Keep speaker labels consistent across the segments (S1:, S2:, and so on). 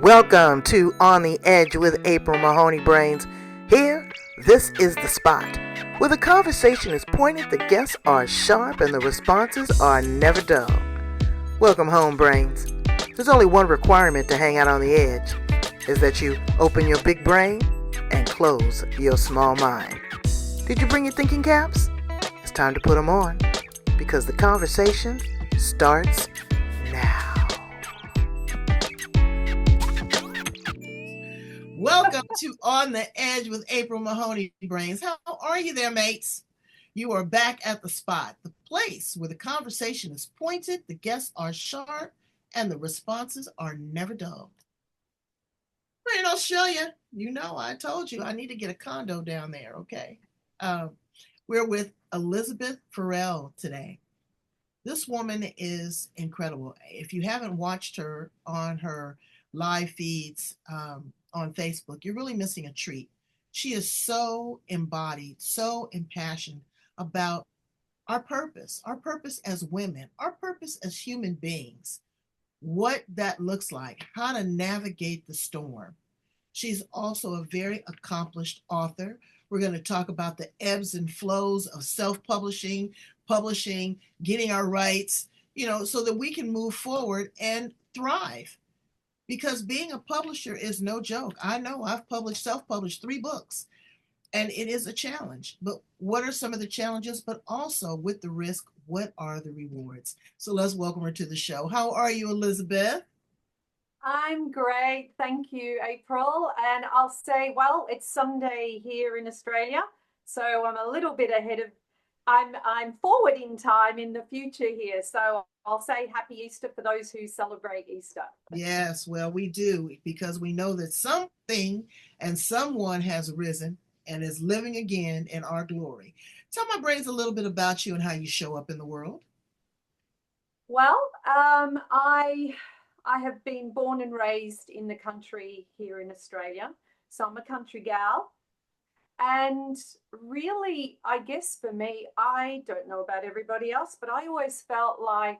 S1: Welcome to On the Edge with April Mahoney Brains. Here, this is the spot where the conversation is pointed, the guests are sharp, and the responses are never dull. Welcome home, Brains. There's only one requirement to hang out on the edge, is that you open your big brain and close your small mind. Did you bring your thinking caps? It's time to put them on, because the conversation starts now. Welcome to On the Edge with April Mahoney Brains. How are you there, mates? You are back at the spot, the place where the conversation is pointed, the guests are sharp, and the responses are never dull. We're in Australia. You know, I told you I need to get a condo down there, okay? We're with Elizabeth Farrell today. This woman is incredible. If you haven't watched her on her live feeds on Facebook, you're really missing a treat. She is so embodied, so impassioned about our purpose as women, our purpose as human beings, what that looks like, how to navigate the storm. She's also a very accomplished author. We're going to talk about the ebbs and flows of self-publishing, publishing, getting our rights, so that we can move forward and thrive. Because being a publisher is no joke. I know I've self-published 3 books, and it is a challenge. But what are some of the challenges? But also with the risk, what are the rewards? So let's welcome her to the show. How are you, Elizabeth?
S2: I'm great. Thank you, April. And I'll say, well, it's Sunday here in Australia, so I'm a little bit ahead of, I'm forward in time in the future here. So I'll say happy Easter for those who celebrate Easter.
S1: Yes, well, we do, because we know that something and someone has risen and is living again in our glory. Tell my brains a little bit about you and how you show up in the world.
S2: Well, I have been born and raised in the country here in Australia. So I'm a country gal. And really, I guess for me, I don't know about everybody else, but I always felt like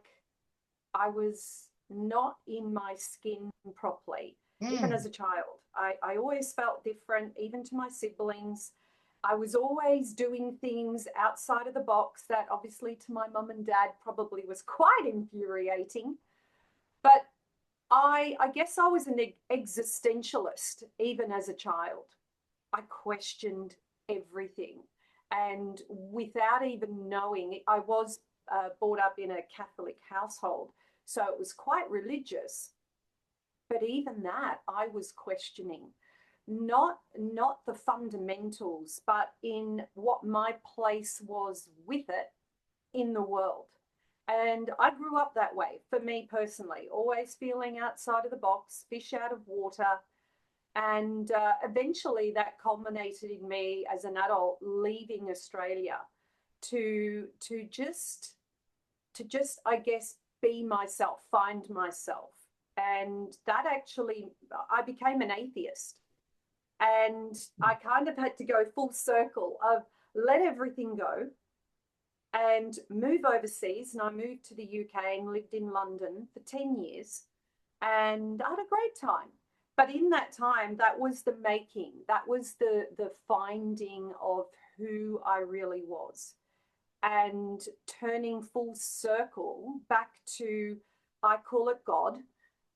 S2: I was not in my skin properly, even as a child. I always felt different, even to my siblings. I was always doing things outside of the box that obviously to my mum and dad probably was quite infuriating. But I guess I was an existentialist even as a child. I questioned everything. And without even knowing, I was brought up in a Catholic household, so it was quite religious. But even that, I was questioning not the fundamentals, but in what my place was with it in the world. And I grew up that way, for me personally, always feeling outside of the box, fish out of water. And eventually that culminated in me as an adult leaving Australia to just I guess be myself, find myself. And that actually, I became an atheist. And I kind of had to go full circle of let everything go and move overseas. And I moved to the UK and lived in London for 10 years. And I had a great time. But in that time, that was the making, that was the finding of who I really was. And turning full circle back to, I call it God,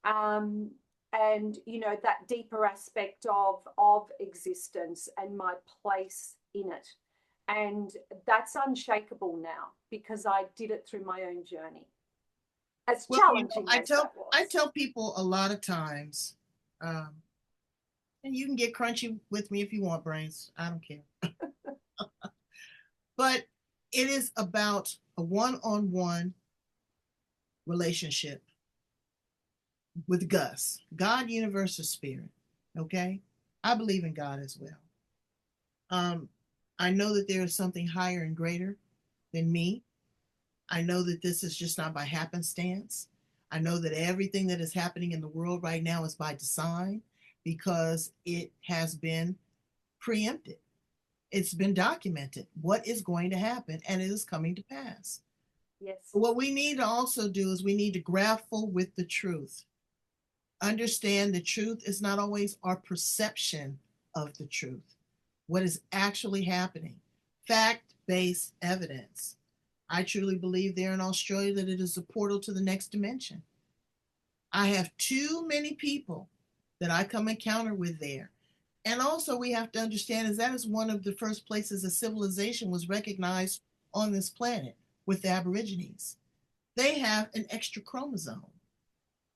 S2: and that deeper aspect of existence and my place in it. And that's unshakable now because I did it through my own journey. As challenging as that was.
S1: I tell people a lot of times, and you can get crunchy with me if you want, brains. I don't care. But it is about a one-on-one relationship with Gus, God, universe, or spirit. Okay, I believe in God as well. I know that there is something higher and greater than me. I know that this is just not by happenstance. I know that everything that is happening in the world right now is by design because it has been preempted. It's been documented what is going to happen, and it is coming to pass.
S2: Yes.
S1: What we need to also do is we need to grapple with the truth. Understand the truth is not always our perception of the truth, what is actually happening. Fact based evidence. I truly believe there in Australia that it is a portal to the next dimension. I have too many people that I come encounter with there. And also, we have to understand is that is one of the first places a civilization was recognized on this planet with the Aborigines. They have an extra chromosome.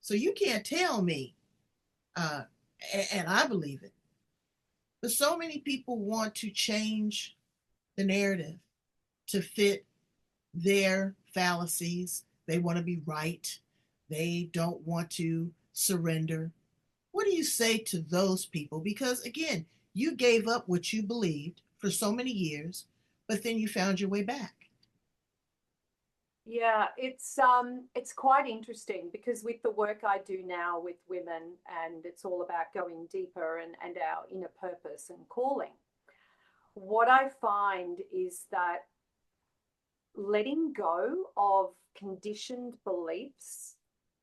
S1: So you can't tell me, uh, and I believe it. But so many people want to change the narrative to fit their fallacies. They want to be right. They don't want to surrender. What do you say to those people? Because again, you gave up what you believed for so many years, but then you found your way back.
S2: Yeah, it's quite interesting because with the work I do now with women, and it's all about going deeper and our inner purpose and calling. What I find is that letting go of conditioned beliefs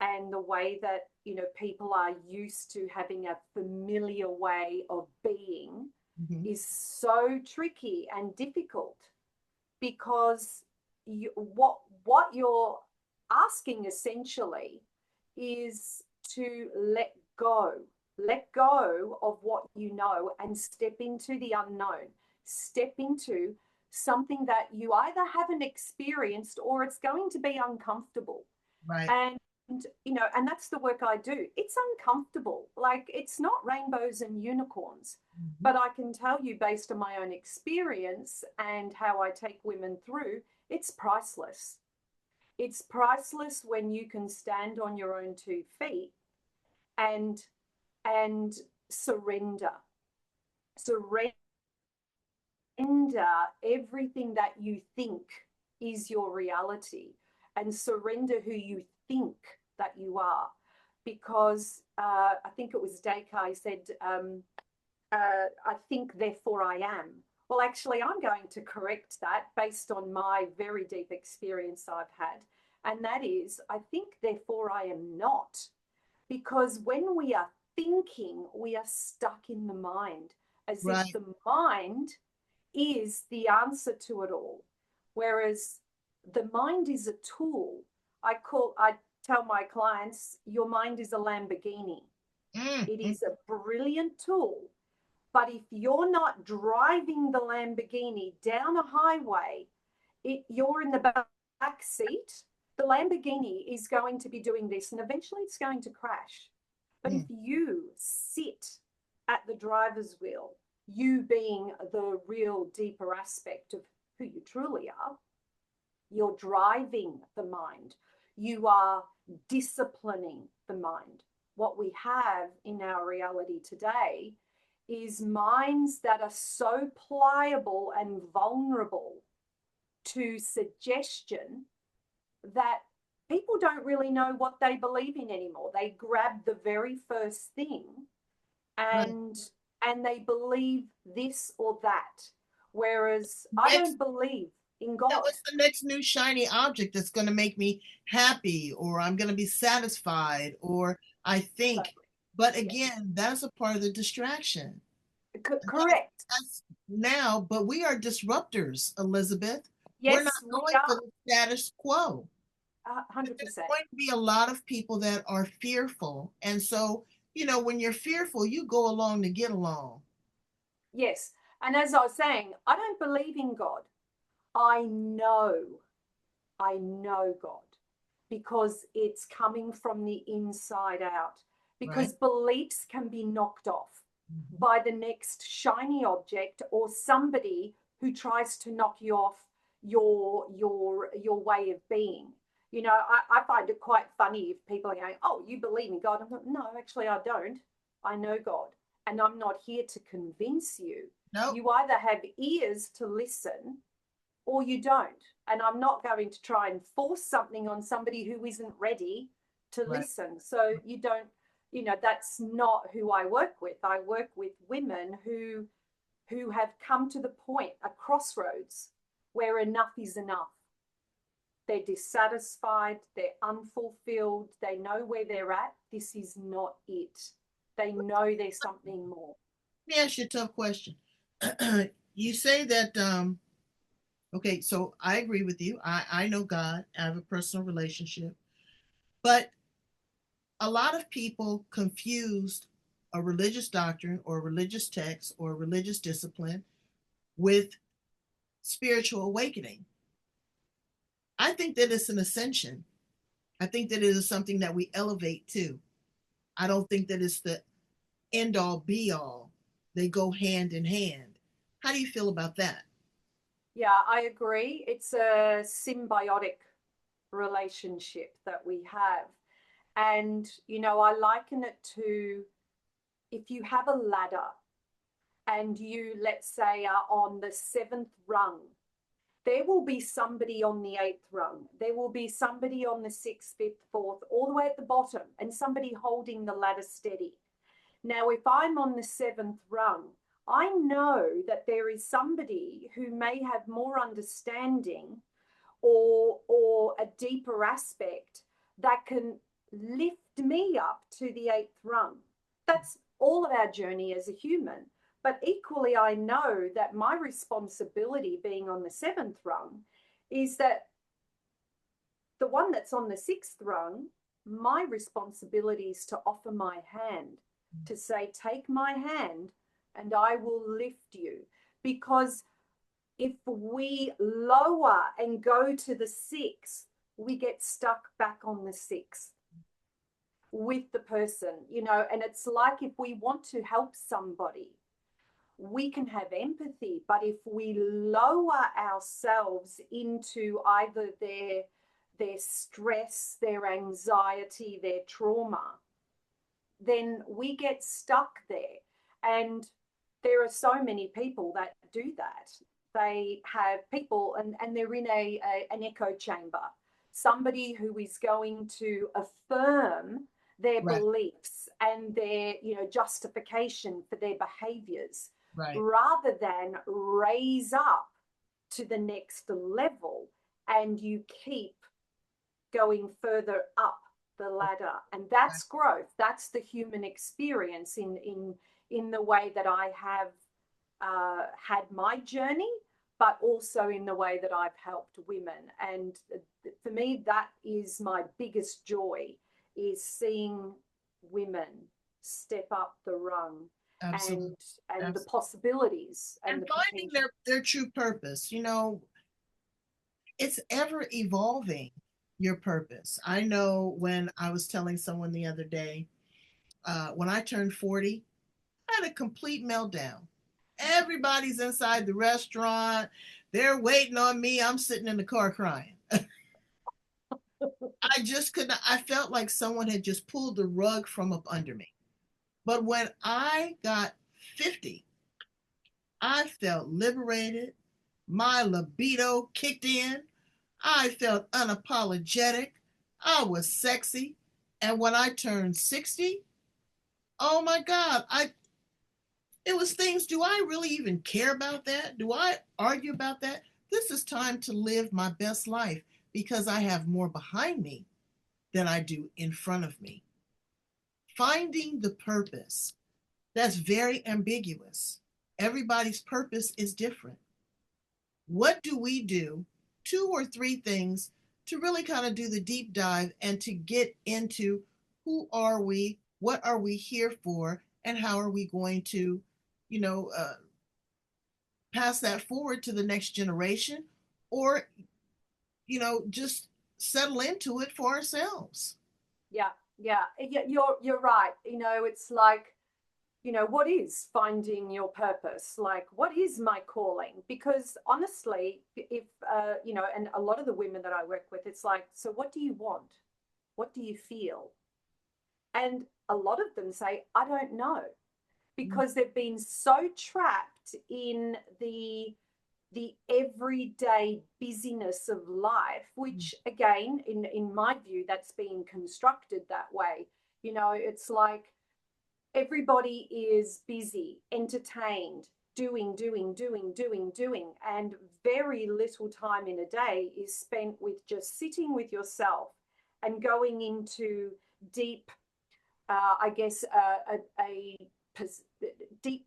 S2: and the way that people are used to having a familiar way of being
S1: Mhm.
S2: is so tricky and difficult because what you're asking essentially is to let go of what you know and step into the unknown, step into something that you either haven't experienced or it's going to be uncomfortable.
S1: Right.
S2: And and that's the work I do. It's uncomfortable. Like, it's not rainbows and unicorns,
S1: Mhm.
S2: but I can tell you based on my own experience and how I take women through, it's priceless. It's priceless when you can stand on your own 2 feet and and surrender. Surrender everything that you think is your reality and surrender who you think that you are. Because I think it was Descartes said, I think, therefore I am. Well, actually, I'm going to correct that based on my very deep experience I've had. And that is, I think, therefore I am not. Because when we are thinking, we are stuck in the mind, as if
S1: Right.
S2: the mind is the answer to it all. Whereas the mind is a tool. I tell my clients, your mind is a Lamborghini. It
S1: Mm-hmm.
S2: is a brilliant tool. But if you're not driving the Lamborghini down a highway, you're in the back seat. The Lamborghini is going to be doing this and eventually it's going to crash. But if you sit at the driver's wheel, you being the real deeper aspect of who you truly are, you're driving the mind. You are disciplining the mind. What we have in our reality today is minds that are so pliable and vulnerable to suggestion that people don't really know what they believe in anymore. They grab the very first thing
S1: Right.
S2: and they believe this or that. Whereas I
S1: Next,
S2: don't believe in
S1: yeah,
S2: God.
S1: what's the next new shiny object that's going to make me happy, or I'm going to be satisfied, or I think.
S2: Exactly.
S1: But
S2: Yeah.
S1: again, that's a part of the distraction.
S2: Correct.
S1: That's now, but we are disruptors, Elizabeth. We're not
S2: Yes, we
S1: going for
S2: are.
S1: the status quo. There's
S2: 100%.
S1: going to be a lot of people that are fearful. And so, when you're fearful, you go along to get along.
S2: Yes. And as I was saying, I don't believe in God. I know, I know God because it's coming from the inside out.
S1: Right.
S2: Because beliefs can be knocked off
S1: Mhm.
S2: by the next shiny object or somebody who tries to knock you off your way of being. I find it quite funny if people are going, "Oh, you believe in God?" I'm like, "No, actually, I don't. I know God, and I'm not here to convince you.
S1: Nope.
S2: You either have ears to listen or you don't. And I'm not going to try and force something on somebody who isn't ready to
S1: Right.
S2: listen. So you don't, that's not who I work with. I work with women who have come to the point, a crossroads, where enough is enough. they're dissatisfied, they're unfulfilled, they know where they're at. This is not it. They know there's something more.
S1: Let me ask you a tough question. You say that, okay, so I agree with you. I know God, I have a personal relationship, but a lot of people confused a religious doctrine or a religious text or a religious discipline with spiritual awakening. I think that it's an ascension. I think that it is something that we elevate to. I don't think that it's the end all be all. They go hand in hand. How do you feel about that?
S2: Yeah, I agree. It's a symbiotic relationship that we have. And, I liken it to if you have a ladder and you, let's say, are on the seventh rung, there will be somebody on the eighth rung. There will be somebody on the sixth, fifth, fourth, all the way at the bottom, and somebody holding the ladder steady. Now, if I'm on the seventh rung, I know that there is somebody who may have more understanding or a deeper aspect that can lift me up to the eighth rung. That's all of our journey as a human. But equally, I know that my responsibility being on the seventh rung is that the one that's on the sixth rung, my responsibility is to offer my hand, to say, take my hand and I will lift you. Because if we lower and go to the sixth, we get stuck back on the sixth with the person, and it's like if we want to help somebody, we can have empathy, but if we lower ourselves into either their stress, their anxiety, their trauma, then we get stuck there. And there are so many people that do that. They have people and they're in an echo chamber. Somebody who is going to affirm their
S1: Right,
S2: beliefs and their justification for their behaviors,
S1: right.
S2: rather than raise up to the next level, and you keep going further up the ladder. And that's growth. That's the human experience in the way that I have had my journey, but also in the way that I've helped women. And for me, that is my biggest joy, is seeing women step up the rung
S1: Absolutely.
S2: and the
S1: Absolutely.
S2: possibilities and
S1: And
S2: the
S1: finding
S2: potential.
S1: their true purpose. It's ever evolving, your purpose. I know when I was telling someone the other day, when I turned 40, I had a complete meltdown. Everybody's inside the restaurant. They're waiting on me. I'm sitting in the car crying. I just could not, I felt like someone had just pulled the rug from up under me. But when I got 50, I felt liberated. My libido kicked in. I felt unapologetic. I was sexy. And when I turned 60, oh my God, it was things. Do I really even care about that? Do I argue about that? This is time to live my best life because I have more behind me than I do in front of me. Finding the purpose, that's very ambiguous. Everybody's purpose is different. What do we do? Two or three things to really kind of do the deep dive and to get into who are we, what are we here for, and how are we going to, you know, uh, pass that forward to the next generation, or just settle into it for ourselves.
S2: Yeah, yeah, you're right. It's like, what is finding your purpose? Like, what is my calling? Because honestly, if and a lot of the women that I work with, it's like, so what do you want? What do you feel? And a lot of them say, I don't know, because they've been so trapped in the everyday busyness of life, which again, in my view, that's being constructed that way. It's like everybody is busy, entertained, doing, doing, doing, doing, doing. And very little time in a day is spent with just sitting with yourself and going into deep, I guess, a deep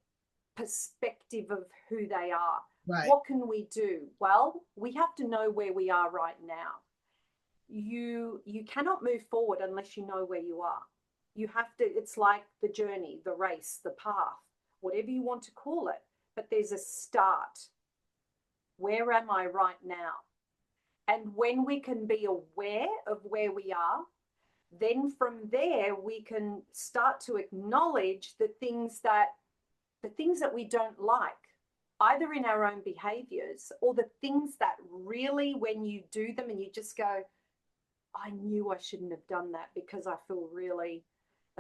S2: perspective of who they are.
S1: Right.
S2: What can we do? Well, we have to know where we are right now. You cannot move forward unless you know where you are. You have to, it's like the journey, the race, the path, whatever you want to call it, but there's a start. Where am I right now? And when we can be aware of where we are, then from there we can start to acknowledge the things that we don't like, either in our own behaviors or the things that really, when you do them and you just go, I knew I shouldn't have done that because I feel really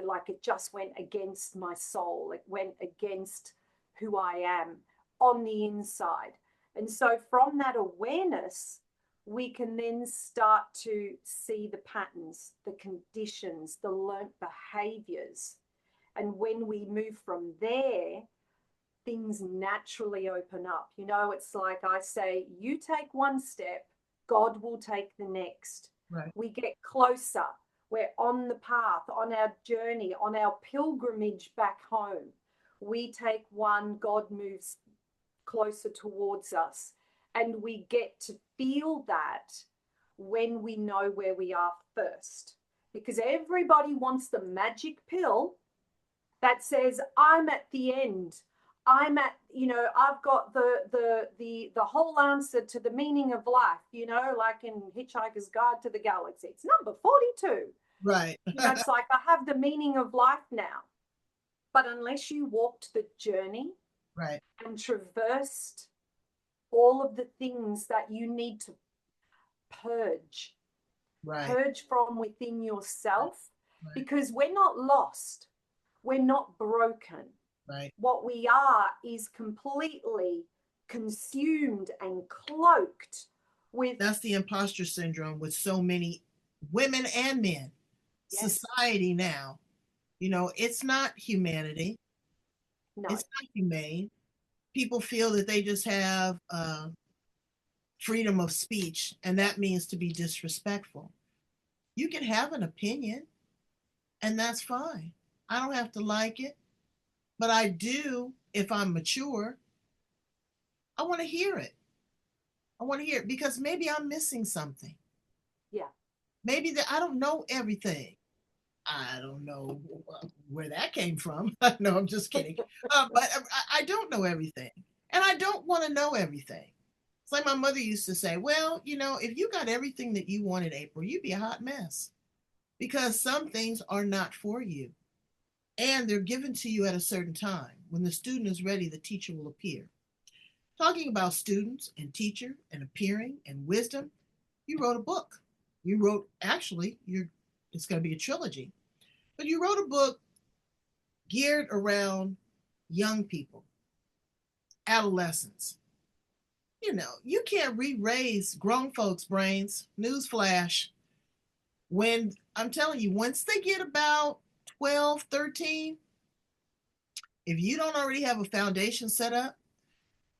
S2: like it just went against my soul. It went against who I am on the inside. And so from that awareness, we can then start to see the patterns, the conditions, the learnt behaviors. And when we move from there, things naturally open up. You know, it's like I say, you take one step, God will take the next.
S1: Right.
S2: We get closer. We're on the path, on our journey, on our pilgrimage back home. We take one, God moves closer towards us. And we get to feel that when we know where we are first. Because everybody wants the magic pill that says, I'm at the end. I'm at, you know, I've got the whole answer to the meaning of life, you know, like in Hitchhiker's Guide to the Galaxy. It's number 42.
S1: Right.
S2: You know, it's like I have the meaning of life now. But unless you walked the journey,
S1: right,
S2: and traversed all of the things that you need to purge,
S1: right,
S2: purge from within yourself,
S1: right,
S2: because we're not lost. We're not broken.
S1: right.
S2: What we are is completely consumed and cloaked with.
S1: That's the imposter syndrome with so many women and men.
S2: Yes.
S1: Society now, you know, it's not humanity.
S2: No.
S1: It's not humane. People feel that they just have freedom of speech, and that means to be disrespectful. You can have an opinion, and that's fine. I don't have to like it, but I do, if I'm mature, I want to hear it. I want to hear it because maybe I'm missing something.
S2: Yeah.
S1: Maybe that I don't know everything. I don't know where that came from. No, I'm just kidding. But I don't know everything. And I don't want to know everything. It's like my mother used to say, well, you know, if you got everything that you wanted, April, you'd be a hot mess because some things are not for you. And they're given to you at a certain time. When the student is ready, the teacher will appear. Talking about students and teacher and appearing and wisdom, you wrote a book. You wrote, actually, it's going to be a trilogy, but you wrote a book geared around young people, adolescents. You know, you can't re-raise grown folks' brains. Newsflash. When I'm telling you, once they get about 12, 13, if you don't already have a foundation set up,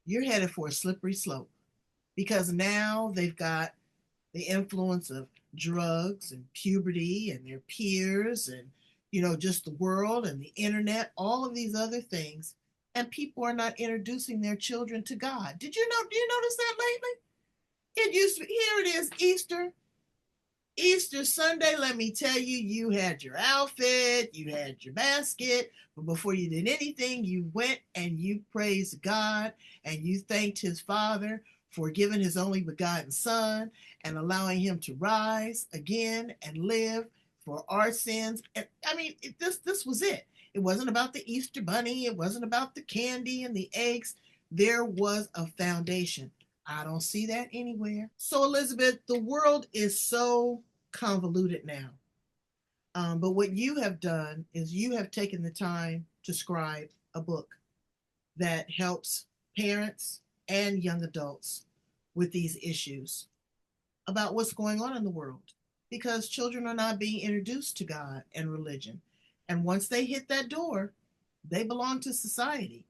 S1: you're headed for a slippery slope because now they've got the influence of drugs and puberty and their peers and, you know, just the world and the internet, all of these other things. And people are not introducing their children to God. Do you notice that lately? It used to, here it is, Easter Sunday, let me tell you, you had your outfit, you had your basket, but before you did anything, you went and you praised God and you thanked his Father for giving his only begotten Son and allowing him to rise again and live for our sins. And I mean, this was it. It wasn't about the Easter bunny. It wasn't about the candy and the eggs. There was a foundation. I don't see that anywhere. So, Elizabeth, the world is so convoluted now. But what you have done is you have taken the time to scribe a book that helps parents and young adults with these issues about what's going on in the world because children are not being introduced to God and religion. And once they hit that door, they belong to society.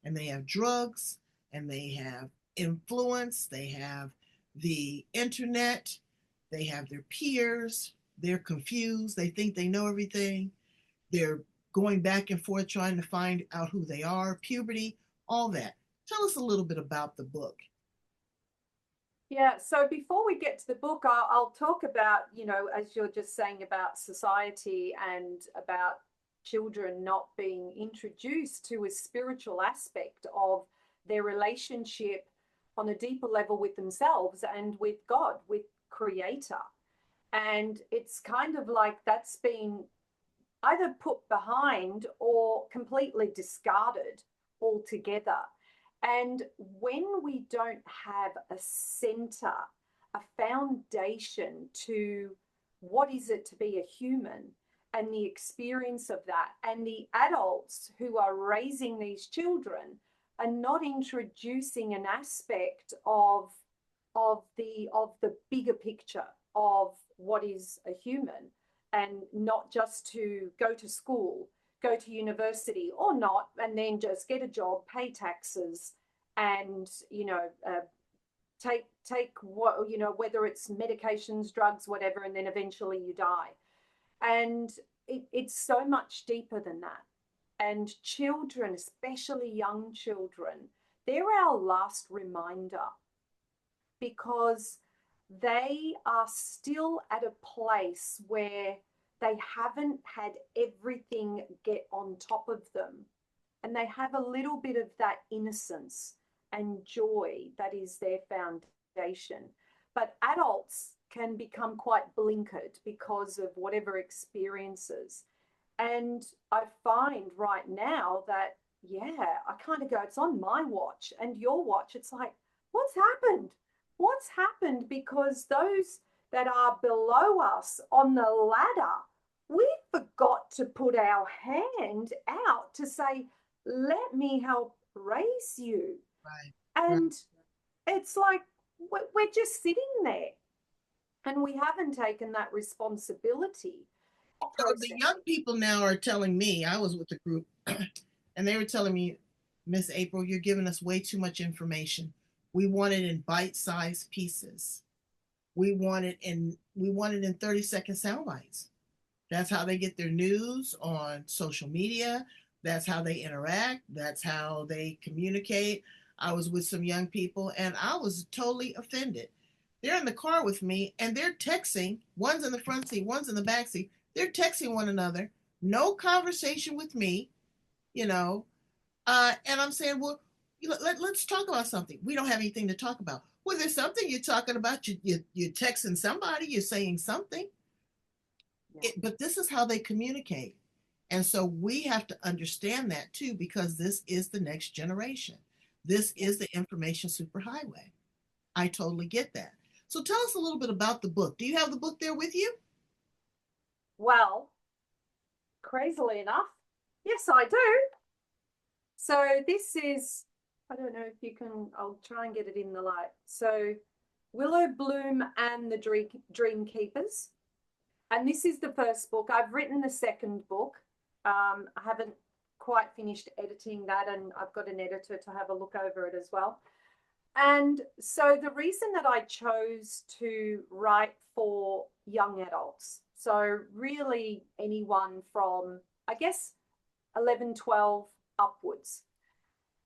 S1: and they have drugs, and they have influence, they have the internet, they have their peers, they're confused, they think they know everything, they're going back and forth trying to find out who they are, puberty, all that. Tell us a little bit about the book.
S2: Yeah, so before we get to the book, I'll talk about, as you're just saying about society and about children not being introduced to a spiritual aspect of their relationship on a deeper level with themselves and with God, with Creator. And it's kind of like that's been either put behind or completely discarded altogether. And when we don't have a center, a foundation to what is it to be a human and the experience of that, and the adults who are raising these children are not introducing an aspect of the bigger picture of what is a human, and not just to go to school, go to university or not, and then just get a job, pay taxes, and take what, whether it's medications, drugs, whatever, and then eventually you die. And it's so much deeper than that. And children, especially young children, they're our last reminder, because they are still at a place where they haven't had everything get on top of them. And they have a little bit of that innocence and joy that is their foundation. But adults can become quite blinkered because of whatever experiences. And I find right now that, yeah, I kind of go, it's on my watch and your watch. It's like, what's happened? What's happened? Because those that are below us on the ladder, we forgot to put our hand out to say, let me help raise you.
S1: Right.
S2: And it's like we're just sitting there and we haven't taken that responsibility.
S1: So the young people now are telling me, I was with the group, and they were telling me, Miss April, you're giving us way too much information. We want it in bite-sized pieces. We want it in 30-second sound bites. That's how they get their news on social media. That's how they interact. That's how they communicate. I was with some young people and I was totally offended. They're in the car with me and they're texting. One's in the front seat, one's in the back seat. They're texting one another. No conversation with me, you know. And I'm saying, well, let's talk about something. We don't have anything to talk about. Well, there's something you're talking about. You're texting somebody. You're saying something. But this is how they communicate. And so we have to understand that too, because this is the next generation. This is the information superhighway. I totally get that. So tell us a little bit about the book. Do you have the book there with you?
S2: Well, crazily enough, yes, I do. So this is, I don't know if you can, I'll try and get it in the light. So Willow Bloom and the Dream Keepers. And this is the first book. I've written the second book. I haven't quite finished editing that, and I've got an editor to have a look over it as well. And so the reason that I chose to write for young adults, so really anyone from, I guess, 11, 12 upwards.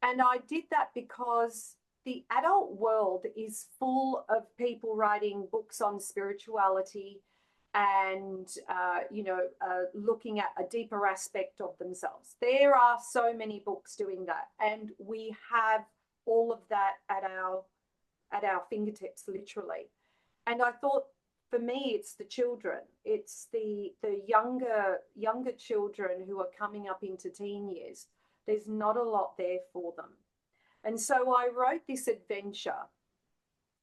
S2: And I did that because the adult world is full of people writing books on spirituality and looking at a deeper aspect of themselves. There are so many books doing that, and we have all of that at our fingertips, literally. And I thought, for me, it's the children, it's the younger children who are coming up into teen years. There's not a lot there for them. And so I wrote this adventure,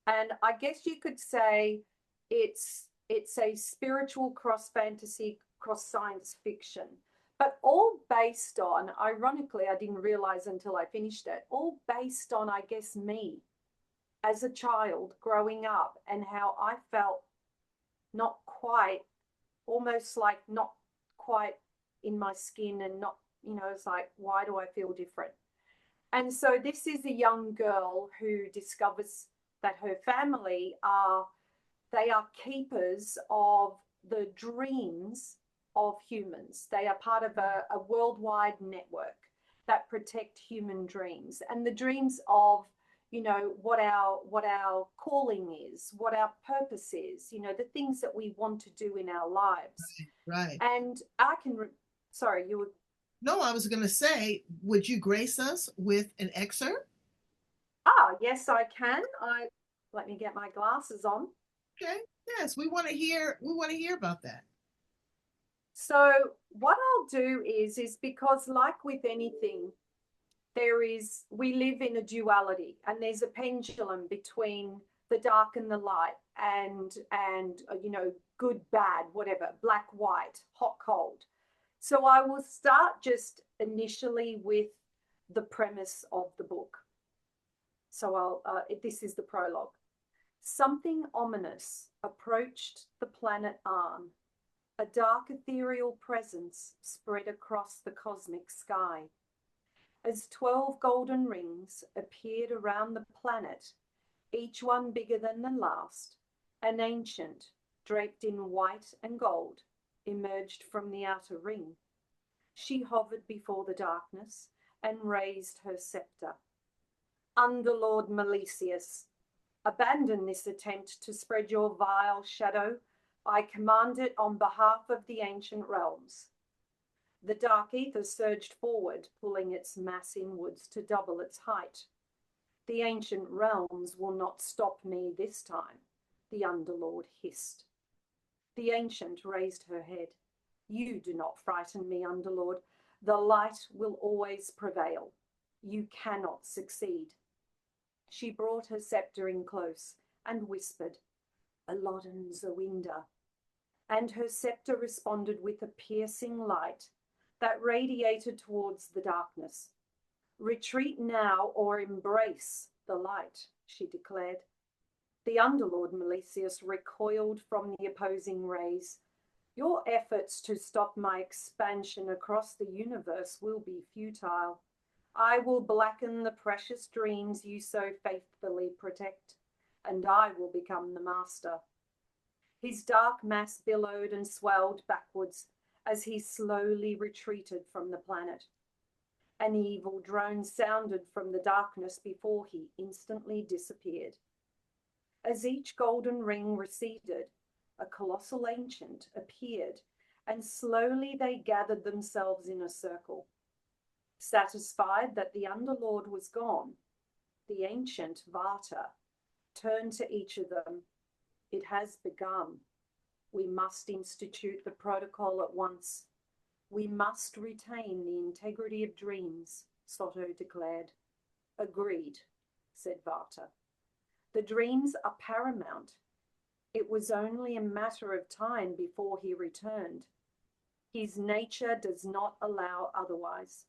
S2: and I guess you could say it's a spiritual cross fantasy, cross science fiction, but all based on, ironically, I didn't realize until I finished it, all based on, I guess, me as a child growing up and how I felt not quite, almost like not quite in my skin, and not, it's like, why do I feel different? And so this is a young girl who discovers that her family they are keepers of the dreams of humans. They are part of a worldwide network that protect human dreams and the dreams of, you know, what our calling is, what our purpose is, you know, the things that we want to do in our lives.
S1: Right.
S2: And I can, sorry, you were.
S1: No, I was going to say, would you grace us with an excerpt?
S2: Ah, yes, I can. Let me get my glasses on.
S1: Okay. Yes, we want to hear. We want to hear about that.
S2: So what I'll do is because like with anything, we live in a duality, and there's a pendulum between the dark and the light, and you know, good, bad, whatever, black, white, hot, cold. So I will start just initially with the premise of the book. So this is the prologue. Something ominous approached the planet Arn. A dark ethereal presence spread across the cosmic sky. As 12 golden rings appeared around the planet, each one bigger than the last, an ancient, draped in white and gold, emerged from the outer ring. She hovered before the darkness and raised her scepter. Underlord Milesius, abandon this attempt to spread your vile shadow. I command it on behalf of the ancient realms. The dark ether surged forward, pulling its mass inwards to double its height. The ancient realms will not stop me this time, the Underlord hissed. The ancient raised her head. You do not frighten me, Underlord. The light will always prevail. You cannot succeed. She brought her scepter in close and whispered, Alodan Zawinda. And her scepter responded with a piercing light that radiated towards the darkness. Retreat now or embrace the light, she declared. The Underlord Milesius recoiled from the opposing rays. Your efforts to stop my expansion across the universe will be futile. I will blacken the precious dreams you so faithfully protect, and I will become the master. His dark mass billowed and swelled backwards as he slowly retreated from the planet. An evil drone sounded from the darkness before he instantly disappeared. As each golden ring receded, a colossal ancient appeared, and slowly they gathered themselves in a circle. Satisfied that the Underlord was gone, the ancient Vata turned to each of them. It has begun. We must institute the protocol at once. We must retain the integrity of dreams, Soto declared. Agreed, said Vata. The dreams are paramount. It was only a matter of time before he returned. His nature does not allow otherwise.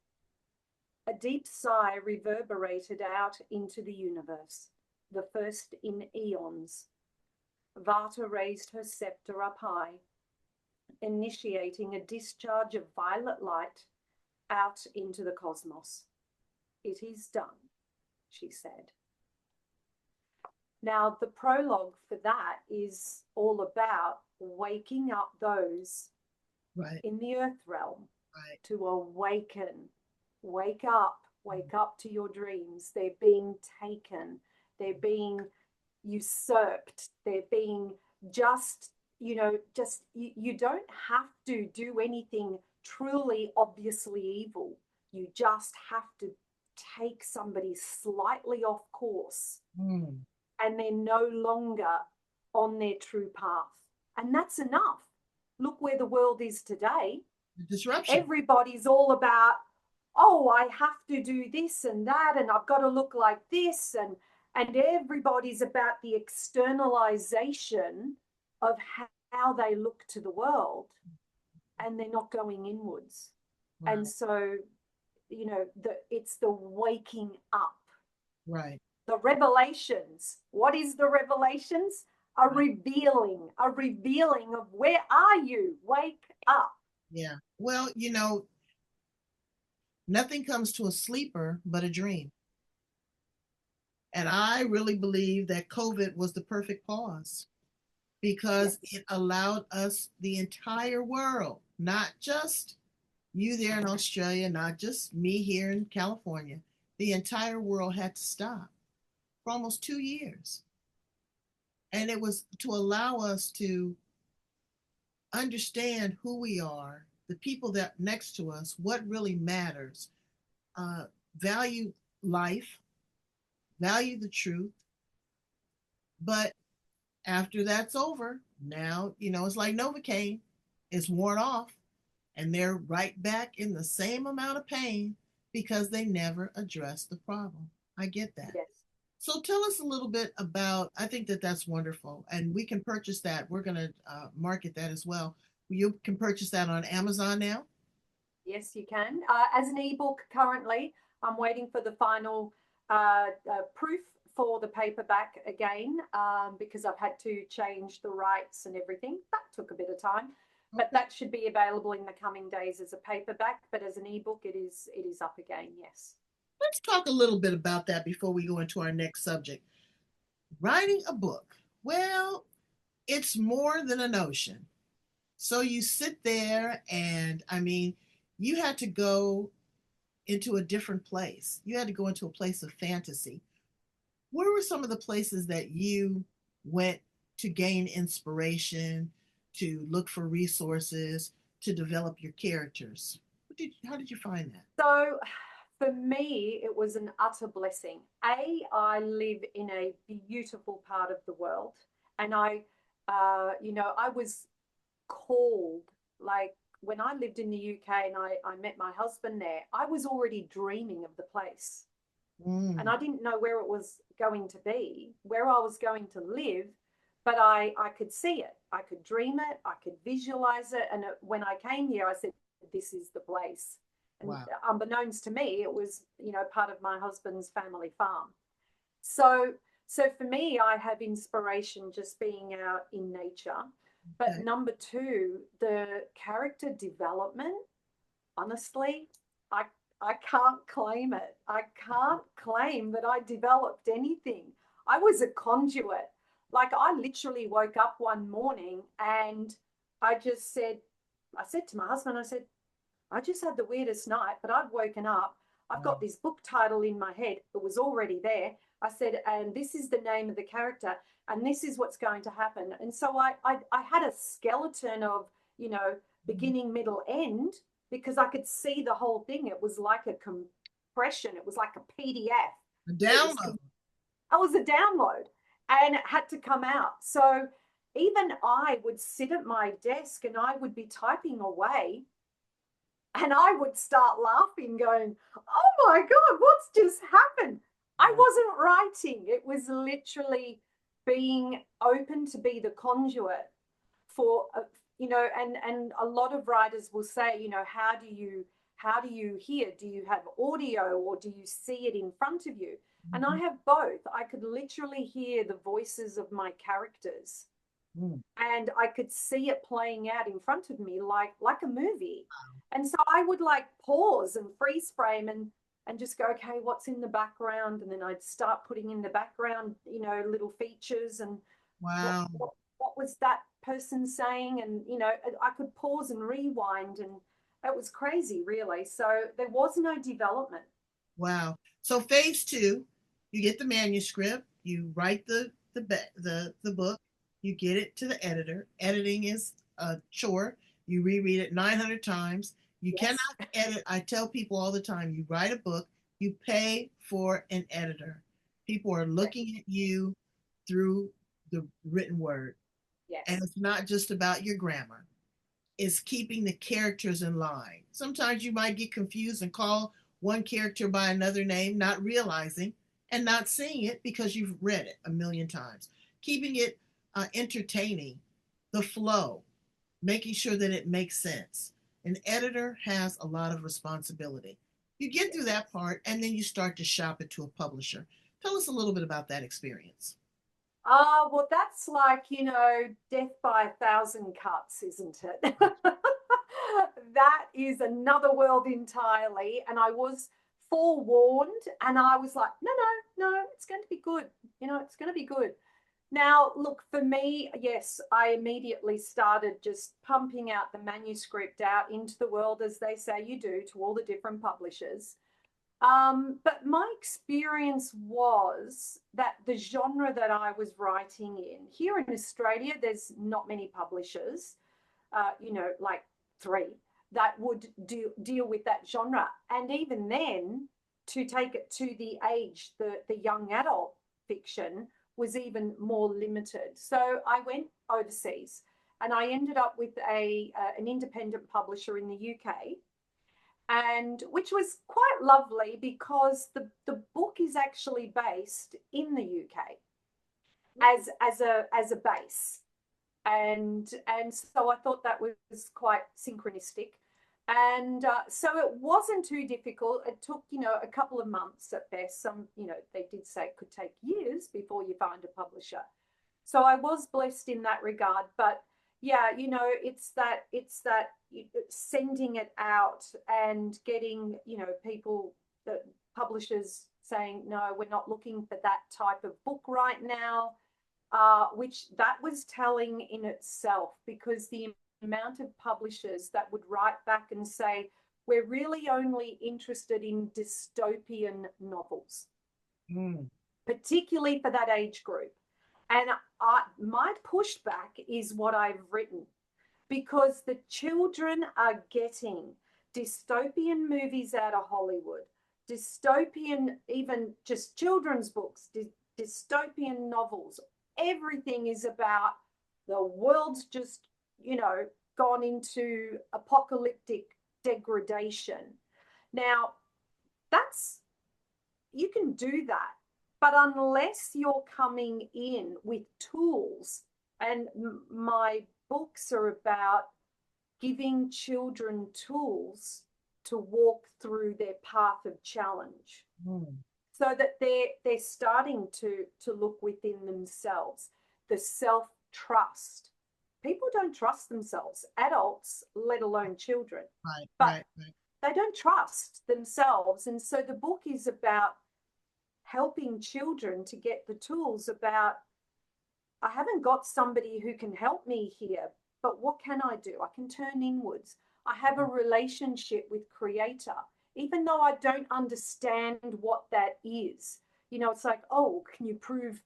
S2: A deep sigh reverberated out into the universe, the first in eons. Vata raised her scepter up high, initiating a discharge of violet light out into the cosmos. It is done, she said. Now, the prologue for that is all about waking up those in the earth realm to awaken. Wake up to your dreams. They're being taken. They're being usurped. They're being you don't have to do anything truly obviously evil. You just have to take somebody slightly off course. And they're no longer on their true path. And that's enough. Look where the world is today.
S1: Disruption.
S2: Everybody's all about, oh, I have to do this and that, and I've got to look like this, and everybody's about the externalization of how they look to the world, and they're not going inwards. Right. And so, it's the waking up.
S1: Right.
S2: The revelations. What is the revelations? A revealing of where are you? Wake up.
S1: Yeah. Well, Nothing comes to a sleeper but a dream. And I really believe that COVID was the perfect pause because it allowed us, the entire world, not just you there in Australia, not just me here in California, the entire world had to stop for almost 2 years. And it was to allow us to understand who we are, the people that next to us, what really matters, uh, value life, value the truth. But after that's over, now, it's like Novocaine, it's worn off, and they're right back in the same amount of pain because they never addressed the problem. I get that.
S2: Yes.
S1: So tell us a little bit about, I think that that's wonderful, and we can purchase that. We're going to market that as well. You can purchase that on Amazon now.
S2: Yes, you can. As an ebook currently, I'm waiting for the final proof for the paperback again, because I've had to change the rights and everything. That took a bit of time, but that should be available in the coming days as a paperback. But as an ebook, it is up again. Yes.
S1: Let's talk a little bit about that before we go into our next subject. Writing a book. Well, it's more than a notion. So you sit there and, I mean, you had to go into a different place. You had to go into a place of fantasy. Where were some of the places that you went to gain inspiration, to look for resources, to develop your characters? How did you find that?
S2: So for me, it was an utter blessing. I live in a beautiful part of the world, and I was called, like when I lived in the UK and I met my husband there, I was already dreaming of the place. And I didn't know where it was going to be, where I was going to live, but I could see it. I could dream it. I could visualize it. And when I came here, I said, this is the place. And
S1: wow.
S2: Unbeknownst to me, it was, part of my husband's family farm. So for me, I have inspiration just being out in nature. But
S1: okay.
S2: Number two, the character development, honestly, I can't claim it. I can't claim that I developed anything. I was a conduit. Like I literally woke up one morning and I said to my husband, I said, I just had the weirdest night, but I've woken up. I've got this book title in my head. It was already there. I said, and this is the name of the character, and this is what's going to happen. And so I had a skeleton of, beginning, middle, end, because I could see the whole thing. It was like a compression. It was like a PDF.
S1: A download.
S2: It was a download, and it had to come out. So even I would sit at my desk and I would be typing away, and I would start laughing, going, oh my God, what's just happened? I wasn't writing. It was literally being open to be the conduit for, and a lot of writers will say, how do you hear? Do you have audio or do you see it in front of you? And I have both. I could literally hear the voices of my characters. And I could see it playing out in front of me like a movie. And so I would like pause and freeze frame and just go, okay, what's in the background? And then I'd start putting in the background, little features and
S1: wow.
S2: What was that person saying? And, I could pause and rewind, and it was crazy, really. So there was no development.
S1: Wow. So phase two, you get the manuscript, you write the book, you get it to the editor. Editing is a chore. You reread it 900 times. You
S2: Yes.
S1: cannot edit. I tell people all the time, you write a book, you pay for an editor. People are looking at you through the written word.
S2: Yes.
S1: And it's not just about your grammar. It's keeping the characters in line. Sometimes you might get confused and call one character by another name, not realizing and not seeing it because you've read it a million times. Keeping it entertaining, the flow, making sure that it makes sense. An editor has a lot of responsibility. You get through that part and then you start to shop it to a publisher. Tell us a little bit about that experience.
S2: Well, that's like, death by 1,000 cuts, isn't it? that is another world entirely. And I was forewarned, and I was like, no, it's going to be good. It's going to be good. Now, look, for me, yes, I immediately started just pumping out the manuscript out into the world, as they say you do, to all the different publishers. But my experience was that the genre that I was writing in, here in Australia, there's not many publishers, like 3, that would deal with that genre. And even then, to take it to the age, the young adult fiction was even more limited. So I went overseas, and I ended up with an independent publisher in the UK, and which was quite lovely because the book is actually based in the UK as a base. And so I thought that was quite synchronistic. And so it wasn't too difficult. It took, a couple of months at best. Some, they did say it could take years before you find a publisher. So I was blessed in that regard. But yeah, it's that sending it out and getting, people, the publishers saying, no, we're not looking for that type of book right now. Which that was telling in itself, because the amount of publishers that would write back and say, we're really only interested in dystopian novels, particularly for that age group. And my pushback is what I've written, because the children are getting dystopian movies out of Hollywood, dystopian, even just children's books, dystopian novels. Everything is about the world's just, gone into apocalyptic degradation. Now, you can do that, but unless you're coming in with tools, and my books are about giving children tools to walk through their path of challenge. So that they're starting to look within themselves, the self-trust. People don't trust themselves, adults, let alone children. Right. They don't trust themselves. And so the book is about helping children to get the tools about, I haven't got somebody who can help me here, but what can I do? I can turn inwards. I have a relationship with Creator. Even though I don't understand what that is, it's like, oh, can you prove,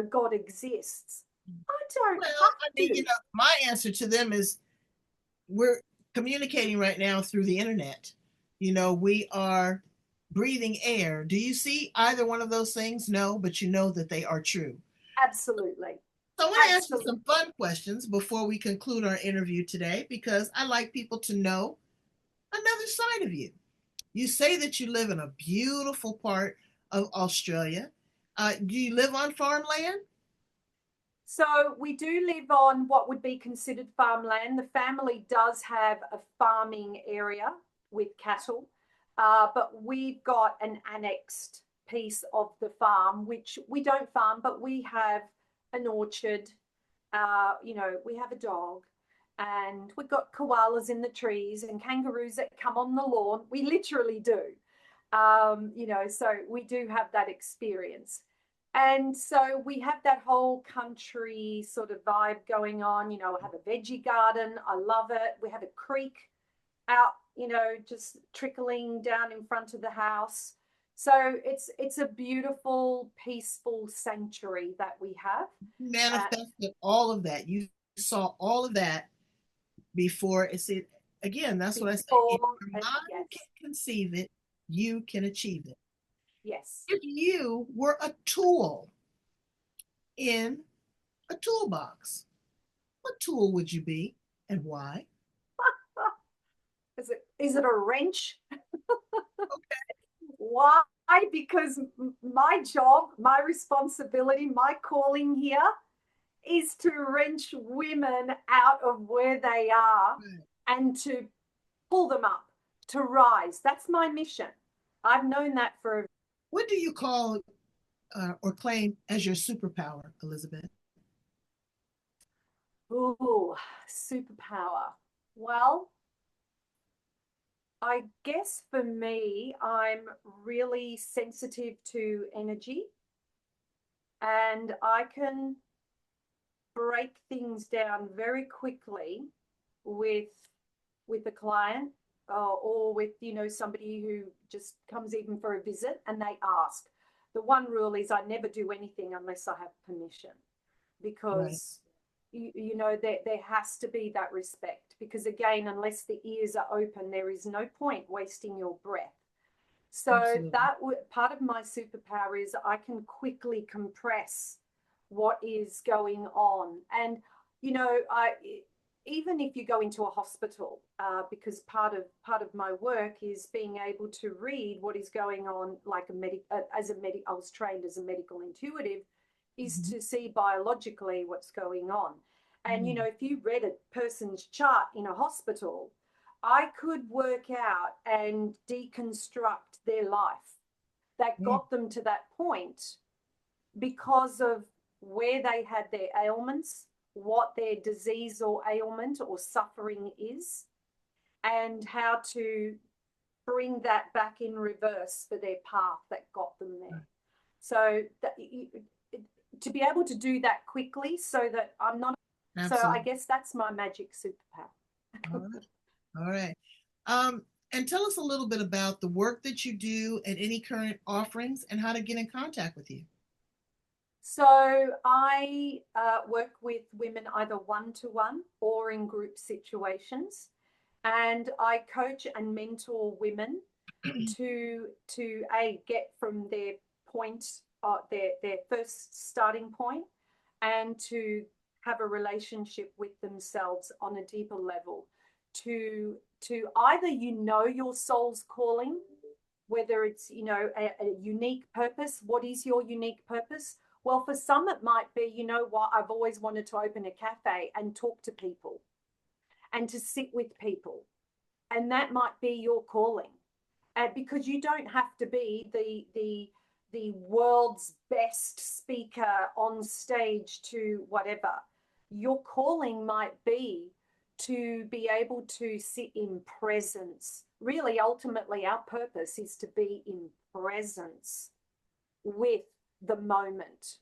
S2: God exists? I don't have to.
S1: My answer to them is, we're communicating right now through the internet. We are breathing air. Do you see either one of those things? No, but you know that they are true.
S2: Absolutely.
S1: So I want to ask you some fun questions before we conclude our interview today, because I like people to know another side of you. You say that you live in a beautiful part of Australia. Do you live on farmland?
S2: So we do live on what would be considered farmland. The family does have a farming area with cattle, but we've got an annexed piece of the farm, which we don't farm, but we have an orchard. We have a dog, and we've got koalas in the trees and kangaroos that come on the lawn. We literally do. So we do have that experience. And so we have that whole country sort of vibe going on. I have a veggie garden. I love it. We have a creek out, just trickling down in front of the house. So it's a beautiful, peaceful sanctuary that we have.
S1: Manifested all of that. You saw all of that before. It's it again. That's what I say. If your mind can conceive it, you can achieve it.
S2: Yes.
S1: If you were a tool in a toolbox, what tool would you be and why?
S2: Is it a wrench?
S1: Okay.
S2: Why? Because my job, my responsibility, my calling here is to wrench women out of where they are and to pull them up, to rise. That's my mission. I've known that for.
S1: What do you call or claim as your superpower, Elizabeth?
S2: Ooh, superpower. Well, I guess for me, I'm really sensitive to energy, and I can break things down very quickly with a client, or with, you know, somebody who just comes even for a visit and they ask. The one rule is I never do anything unless I have permission,
S1: Right.
S2: because you know, there has to be that respect, because again, unless the ears are open, there is no point wasting your breath. So
S1: Absolutely.
S2: that part of my superpower is I can quickly compress what is going on. And you know, I even if you go into a hospital, because part of my work is being able to read what is going on, like I was trained as a medical intuitive, is
S1: Mhm.
S2: to see biologically what's going on. And you
S1: Mm.
S2: know, if you read a person's chart in a hospital, I could work out and deconstruct their life that
S1: Mm.
S2: got them to that point because of where they had their ailments, what their disease or ailment or suffering is, and how to bring that back in reverse for their path that got them there. So that, to be able to do that quickly, so that I'm not. So I
S1: Absolutely.
S2: guess that's my magic
S1: All
S2: superpower.
S1: right. All right. And tell us a little bit about the work that you do and any current offerings and how to get in contact with you.
S2: So I work with women either one-to-one or in group situations, and I coach and mentor women to get from their point, their first starting point, and to have a relationship with themselves on a deeper level, to either, you know, your soul's calling, whether it's, you know, a unique purpose. What is your unique purpose? Well, for some it might be, you know what, I've always wanted to open a cafe and talk to people and to sit with people, and that might be your calling. Because you don't have to be the world's best speaker on stage to whatever. Your calling might be to be able to sit in presence. Really, ultimately, our purpose is to be in presence with the moment,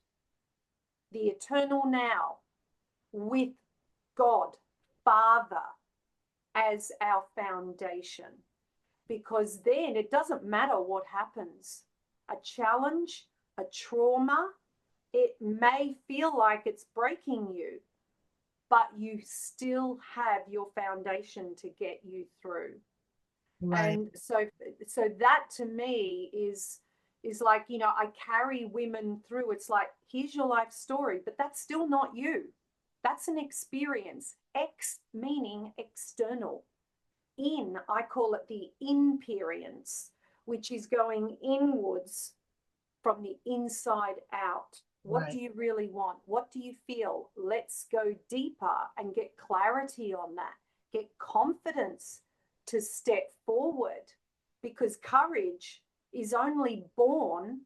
S2: the eternal now, with God, Father, as our foundation. Because then it doesn't matter what happens. A challenge, a trauma, it may feel like it's breaking you, but you still have your foundation to get you through.
S1: Right.
S2: And so that to me is like, you know, I carry women through. It's like, here's your life story, but that's still not you. That's an experience. Ex meaning external. In, I call it the inperience, which is going inwards from the inside out. What do
S1: Right.
S2: you really want? What do you feel? Let's go deeper and get clarity on that. Get confidence to step forward, because courage is only born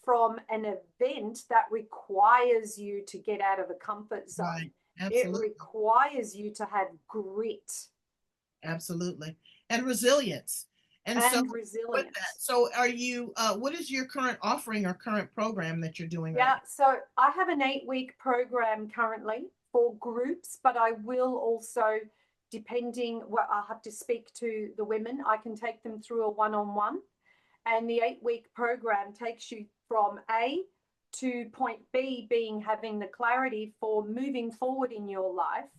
S2: from an event that requires you to get out of a comfort zone.
S1: Right.
S2: It
S1: Absolutely.
S2: requires you to have grit
S1: Absolutely. And resilience. And so
S2: and
S1: with that,
S2: resilience.
S1: so are you, what is your current offering or current program that you're doing right
S2: Yeah, so I have an 8-week program currently for groups, but I will also, depending what I'll have to speak to the women, I can take them through a one-on-one. And the 8-week program takes you from A to point B, being having the clarity for moving forward in your life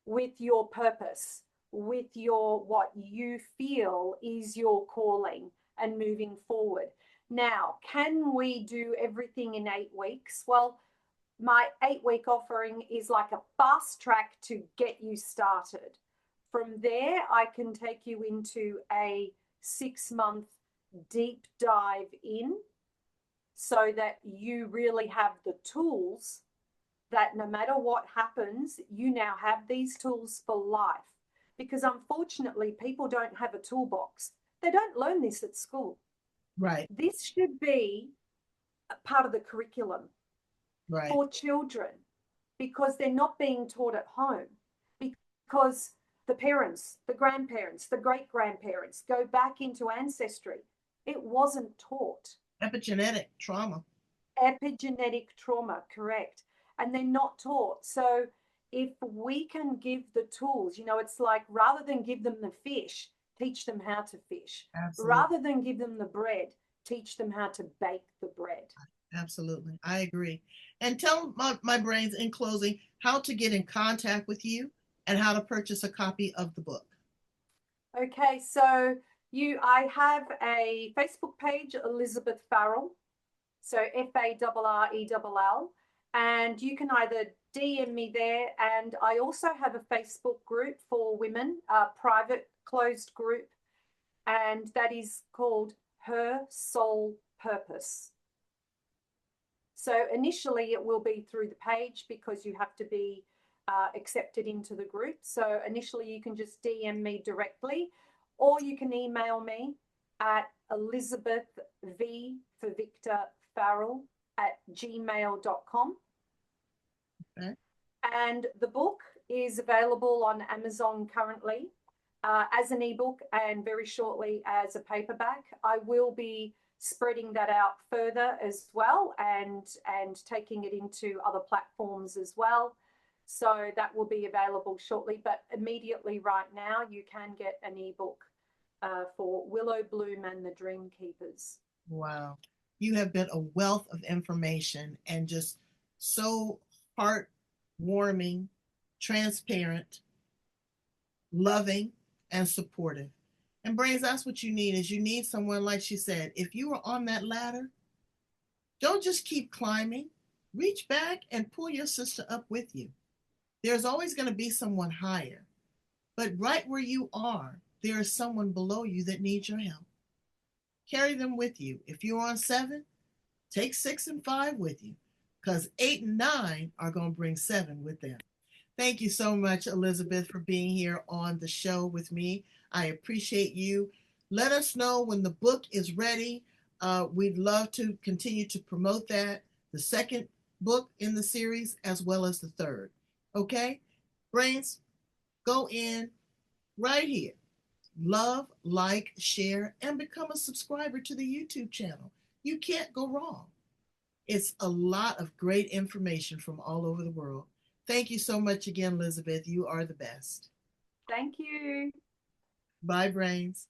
S2: with your purpose, with your what you feel is your calling, and moving forward. Now, can we do everything in 8 weeks? Well, my 8-week offering is like a fast track to get you started. From there, I can take you into a 6-month deep dive in, so that you really have the tools, that no matter what happens, you now have these tools for life. Because unfortunately, people don't have a toolbox. They don't learn this at school.
S1: Right.
S2: This should be a part of the curriculum
S1: Right.
S2: for children, because they're not being taught at home. Because the parents, the grandparents, the great-grandparents, go back into ancestry. It wasn't taught.
S1: Epigenetic trauma.
S2: Epigenetic trauma, correct. And they're not taught. So if we can give the tools, it's like rather than give them the fish, teach them how to fish.
S1: Absolutely.
S2: Rather than give them the bread, teach them how to bake the bread.
S1: Absolutely. I agree. And tell my brains in closing how to get in contact with you and how to purchase a copy of the book.
S2: Okay, so I have a Facebook page, Elizabeth Farrell. So Farrell. And you can either DM me there. And I also have a Facebook group for women, a private closed group. And that is called Her Soul Purpose. So initially it will be through the page because you have to be accepted into the group. So initially you can just DM me directly, or you can email me at Elizabeth V for Victor Farrell at gmail.com.
S1: Okay.
S2: And the book is available on Amazon currently as an ebook and very shortly as a paperback. I will be spreading that out further as well and taking it into other platforms as well. So that will be available shortly, but immediately right now you can get an ebook for Willow Bloom and the Dream Keepers.
S1: Wow. You have been a wealth of information and just so heartwarming, transparent, loving, and supportive. And Brains, that's what you need, is you need someone, like she said, if you are on that ladder, don't just keep climbing. Reach back and pull your sister up with you. There's always going to be someone higher. But right where you are, there is someone below you that needs your help. Carry them with you. If you're on 7, take 6 and 5 with you, because 8 and 9 are going to bring 7 with them. Thank you so much, Elizabeth, for being here on the show with me. I appreciate you. Let us know when the book is ready. We'd love to continue to promote that, the second book in the series, as well as the third. Okay? Brains, go in right here. Love, like, share, and become a subscriber to the YouTube channel. You can't go wrong. It's a lot of great information from all over the world. Thank you so much again, Elizabeth. You are the best.
S2: Thank you.
S1: Bye, Brains.